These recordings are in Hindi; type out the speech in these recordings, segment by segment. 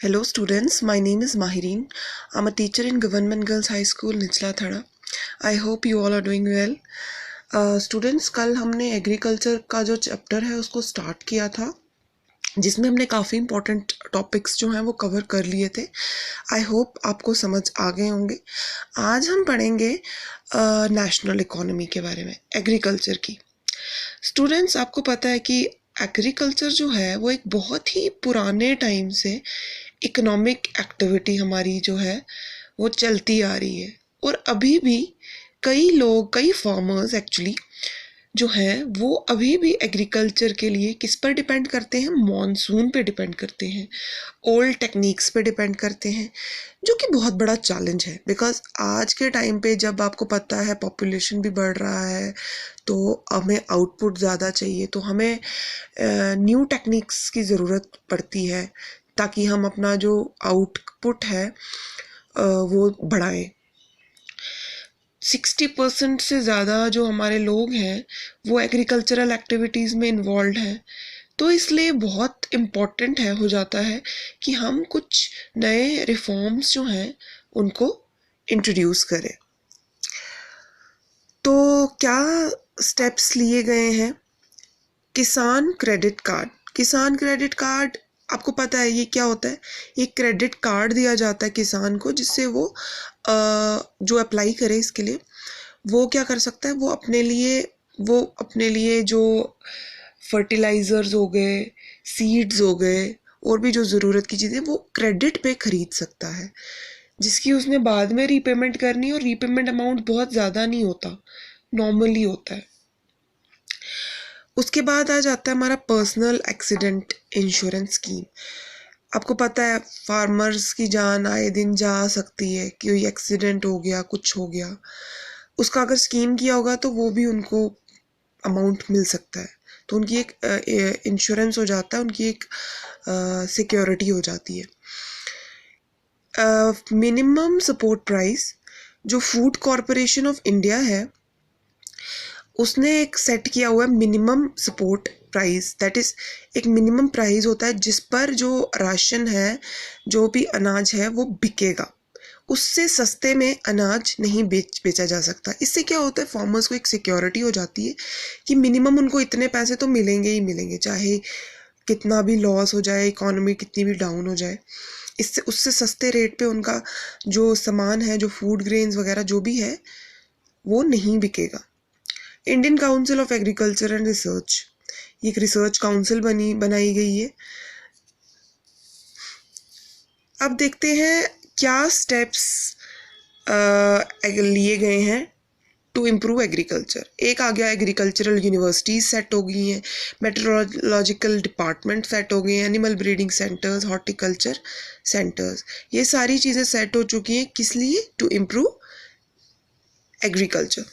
Hello students, my name is Mahireen. I'm a teacher in Government Girls High School, Nichla Thada. I hope you all are doing well. Students, कल हमने एग्रीकल्चर का जो चैप्टर है उसको स्टार्ट किया था, जिसमें हमने काफ़ी इंपॉर्टेंट टॉपिक्स जो हैं वो कवर कर लिए थे. आई होप आपको समझ आ गए होंगे. आज हम पढ़ेंगे नेशनल इकोनॉमी के बारे में, एग्रीकल्चर की. स्टूडेंट्स, आपको पता है कि एग्रीकल्चर जो है वो एक बहुत ही पुराने टाइम से इकोनॉमिक एक्टिविटी हमारी जो है वो चलती आ रही है. और अभी भी कई फार्मर्स एक्चुअली जो हैं वो अभी भी एग्रीकल्चर के लिए किस पर डिपेंड करते हैं? मॉनसून पे डिपेंड करते हैं, ओल्ड टेक्निक्स पे डिपेंड करते हैं, जो कि बहुत बड़ा चैलेंज है. बिकॉज आज के टाइम पे जब आपको पता है पॉपुलेशन भी बढ़ रहा है, तो हमें आउटपुट ज़्यादा चाहिए, तो हमें न्यू टेक्निक्स की ज़रूरत पड़ती है ताकि हम अपना जो आउटपुट है वो बढ़ाएं. 60% से ज़्यादा जो हमारे लोग हैं वो एग्रीकल्चरल एक्टिविटीज़ में इन्वॉल्व हैं. तो इसलिए बहुत इम्पॉर्टेंट हो जाता है कि हम कुछ नए रिफॉर्म्स जो हैं उनको इंट्रोड्यूस करें. तो क्या स्टेप्स लिए गए हैं? किसान क्रेडिट कार्ड आपको पता है ये क्या होता है? ये क्रेडिट कार्ड दिया जाता है किसान को, जिससे वो जो अप्लाई करे इसके लिए वो क्या कर सकता है, वो अपने लिए जो फर्टिलाइज़र्स हो गए, सीड्स हो गए, और भी जो ज़रूरत की चीज़ें वो क्रेडिट पे ख़रीद सकता है, जिसकी उसने बाद में रीपेमेंट करनी. और रीपेमेंट अमाउंट बहुत ज़्यादा नहीं होता, नॉर्मली होता है. उसके बाद आ जाता है हमारा पर्सनल एक्सीडेंट इंश्योरेंस स्कीम. आपको पता है फार्मर्स की जान आए दिन जा सकती है, कोई एक्सीडेंट हो गया, कुछ हो गया, उसका अगर स्कीम किया होगा तो वो भी उनको अमाउंट मिल सकता है. तो उनकी एक इंश्योरेंस हो जाता है, उनकी एक सिक्योरिटी हो जाती है. मिनिमम सपोर्ट प्राइस जो फूड कॉरपोरेशन ऑफ इंडिया है उसने एक सेट किया हुआ है minimum support price. That is एक मिनिमम प्राइस होता है जिस पर जो राशन है, जो भी अनाज है वो बिकेगा. उससे सस्ते में अनाज नहीं बेचा जा सकता. इससे क्या होता है, फार्मर्स को एक सिक्योरिटी हो जाती है कि मिनिमम उनको इतने पैसे तो मिलेंगे ही मिलेंगे, चाहे कितना भी लॉस हो जाए, इकोनॉमी कितनी भी डाउन हो जाए. इससे उससे सस्ते रेट पे उनका जो सामान है, जो फूड ग्रेन्स वगैरह जो भी है, वो नहीं बिकेगा. Indian council of agriculture and research, ये एक रिसर्च काउंसिल बनाई गई है. अब देखते हैं क्या स्टेप्स लिए गए हैं टू इम्प्रूव एग्रीकल्चर. एक आ गया, एग्रीकल्चरल यूनिवर्सिटीज़ सेट हो गई हैं, मेट्रोलॉजिकल डिपार्टमेंट सेट हो गए हैं, animal breeding centres, horticulture centres, ये सारी चीज़ें सेट हो चुकी हैं. किस लिए? To improve agriculture.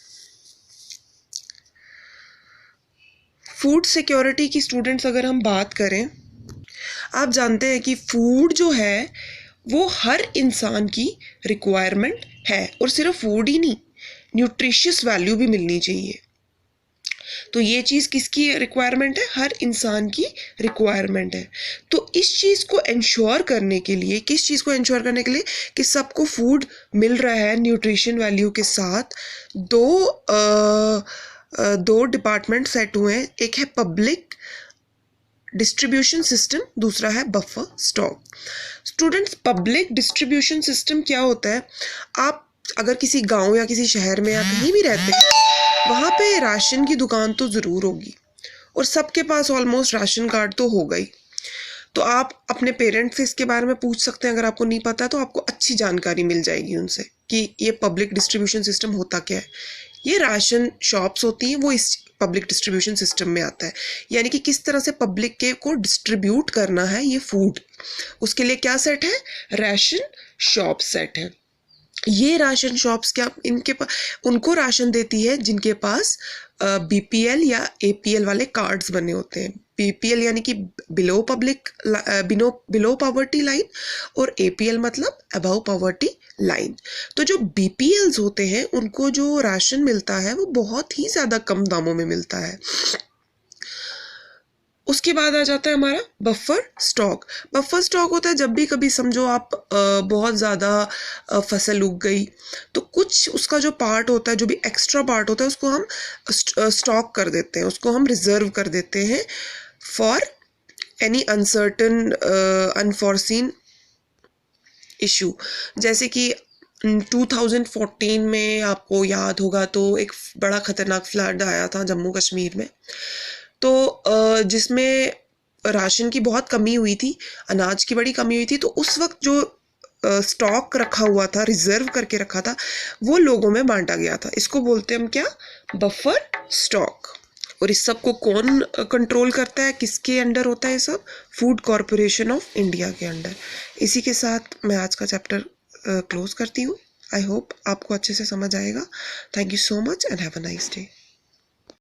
Food security की स्टूडेंट्स अगर हम बात करें, आप जानते हैं कि फूड जो है वो हर इंसान की रिक्वायरमेंट है. और सिर्फ फूड ही नहीं, न्यूट्रिशियस वैल्यू भी मिलनी चाहिए. तो ये चीज़ किसकी रिक्वायरमेंट है? हर इंसान की रिक्वायरमेंट है. तो इस चीज़ को इंश्योर करने के लिए, किस चीज़ को इंश्योर करने के लिए कि सबको फूड मिल रहा है न्यूट्रिशन वैल्यू के साथ, दो डिपार्टमेंट सेट हुए हैं. एक है पब्लिक डिस्ट्रीब्यूशन सिस्टम, दूसरा है buffer stock. Students, public distribution system क्या होता है? आप अगर किसी गांव या किसी शहर में या कहीं भी रहते हैं, वहाँ पे राशन की दुकान तो ज़रूर होगी, और सबके पास ऑलमोस्ट राशन कार्ड तो होगा ही. तो आप अपने पेरेंट्स से इसके बारे में पूछ सकते हैं. अगर आपको नहीं पता तो आपको अच्छी जानकारी मिल जाएगी उनसे कि ये पब्लिक डिस्ट्रीब्यूशन सिस्टम होता क्या है. ये राशन शॉप्स होती हैं, वो इस पब्लिक डिस्ट्रीब्यूशन सिस्टम में आता है. यानी कि किस तरह से पब्लिक के को डिस्ट्रीब्यूट करना है ये फूड, उसके लिए क्या सेट है? राशन शॉप सेट है. ये राशन शॉप्स क्या उनको राशन देती है जिनके पास बीपीएल या एपीएल वाले कार्ड्स बने होते हैं. बीपीएल यानी कि बिलो पॉवर्टी लाइन, और एपीएल मतलब अबव पॉवर्टी लाइन. तो जो बीपीएल्स होते हैं उनको जो राशन मिलता है वो बहुत ही ज़्यादा कम दामों में मिलता है. उसके बाद आ जाता है हमारा बफर स्टॉक। बफर स्टॉक होता है जब भी कभी समझो आप बहुत ज़्यादा फसल उग गई तो कुछ उसका जो पार्ट होता है, जो भी एक्स्ट्रा पार्ट होता है, उसको हम स्टॉक कर देते हैं, उसको हम रिजर्व कर देते हैं for any uncertain unforeseen issue. जैसे कि 2014 में आपको याद होगा तो एक बड़ा खतरनाक फ्लड आया था जम्मू कश्मीर में, तो जिसमें राशन की बहुत कमी हुई थी, अनाज की बड़ी कमी हुई थी। तो उस वक्त जो स्टॉक रखा हुआ था, रिजर्व करके रखा था, वो लोगों में बांटा गया था। इसको बोलते हैं हम क्या, बफर स्टॉक। और इस सब को कौन कंट्रोल करता है, किसके अंडर होता है ये सब? फूड कॉरपोरेशन ऑफ इंडिया के अंडर। इसी के साथ मैं आज का चैप्टर क्लोज करती हूँ। आई होप आपको अच्छे से समझ आएगा। Thank you so much and have a nice day.